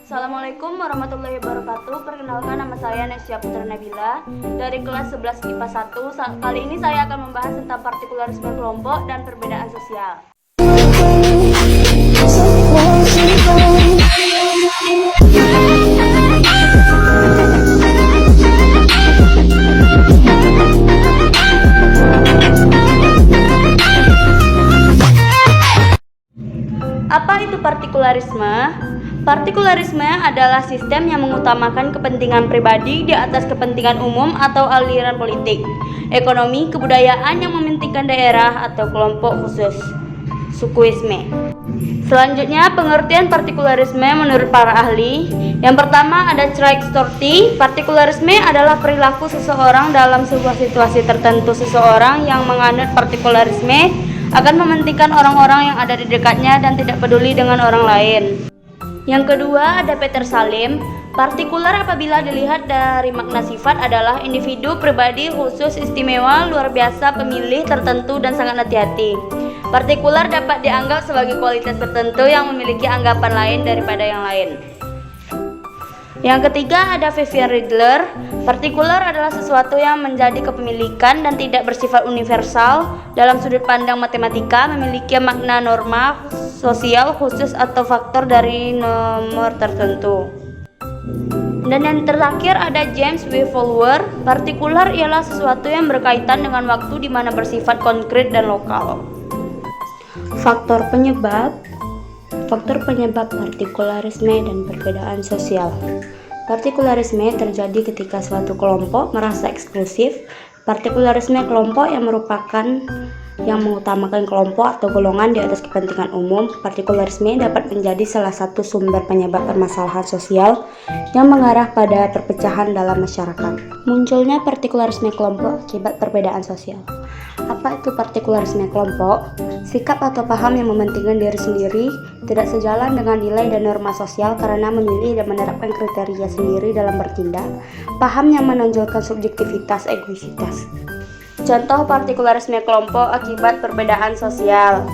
Assalamualaikum warahmatullahi wabarakatuh. Perkenalkan, nama saya Nesya Putra Nabila dari kelas 11 IPA 1. Kali ini saya akan membahas tentang partikularisme kelompok dan perbedaan sosial. Apa itu partikularisme? Partikularisme adalah sistem yang mengutamakan kepentingan pribadi di atas kepentingan umum atau aliran politik, ekonomi, kebudayaan yang mementingkan daerah atau kelompok khusus. Sukuisme. Selanjutnya, pengertian partikularisme menurut para ahli. Yang pertama ada Craig-Storti. Partikularisme adalah perilaku seseorang dalam sebuah situasi tertentu. Seseorang yang menganut partikularisme akan mementingkan orang-orang yang ada di dekatnya dan tidak peduli dengan orang lain. Yang kedua ada Peter Salim. Partikular apabila dilihat dari makna sifat adalah individu, pribadi, khusus, istimewa, luar biasa, pemilih, tertentu, dan sangat hati-hati. Partikular dapat dianggap sebagai kualitas tertentu yang memiliki anggapan lain daripada yang lain. Yang ketiga ada Vivian Ridler. Partikular adalah sesuatu yang menjadi kepemilikan dan tidak bersifat universal. Dalam sudut pandang matematika, memiliki makna norma sosial khusus atau faktor dari nomor tertentu. Dan yang terakhir ada James W. Fowler. Partikular ialah sesuatu yang berkaitan dengan waktu di mana bersifat konkret dan lokal. Faktor penyebab partikularisme dan perbedaan sosial. Partikularisme terjadi ketika suatu kelompok merasa eksklusif. Partikularisme kelompok yang mengutamakan kelompok atau golongan di atas kepentingan umum. Partikularisme dapat menjadi salah satu sumber penyebab permasalahan sosial yang mengarah pada perpecahan dalam masyarakat. Munculnya partikularisme kelompok akibat perbedaan sosial. Apa itu partikularisme kelompok? Sikap atau paham yang mementingkan diri sendiri, tidak sejalan dengan nilai dan norma sosial karena memilih dan menerapkan kriteria sendiri dalam bertindak. Paham yang menonjolkan subjektivitas, egoisitas. Contoh partikularisme kelompok akibat perbedaan sosial.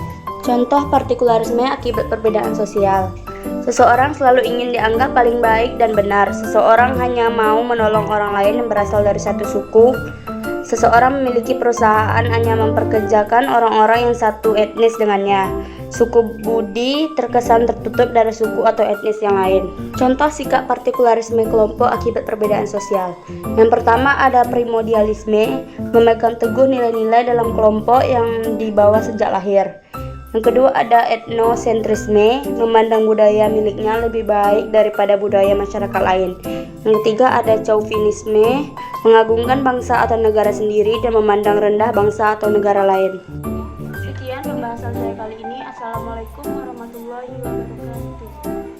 Contoh partikularisme akibat perbedaan sosial. Seseorang selalu ingin dianggap paling baik dan benar. Seseorang hanya mau menolong orang lain yang berasal dari satu suku. Seseorang memiliki perusahaan hanya memperkerjakan orang-orang yang satu etnis dengannya. Suku Budi terkesan tertutup dari suku atau etnis yang lain. Contoh sikap partikularisme kelompok akibat perbedaan sosial. Yang pertama ada primordialisme, memegang teguh nilai-nilai dalam kelompok yang dibawa sejak lahir. Yang kedua ada etnosentrisme, memandang budaya miliknya lebih baik daripada budaya masyarakat lain. Yang ketiga ada chauvinisme, mengagungkan bangsa atau negara sendiri dan memandang rendah bangsa atau negara lain. Sekian pembahasan saya kali ini. Assalamualaikum warahmatullahi wabarakatuh.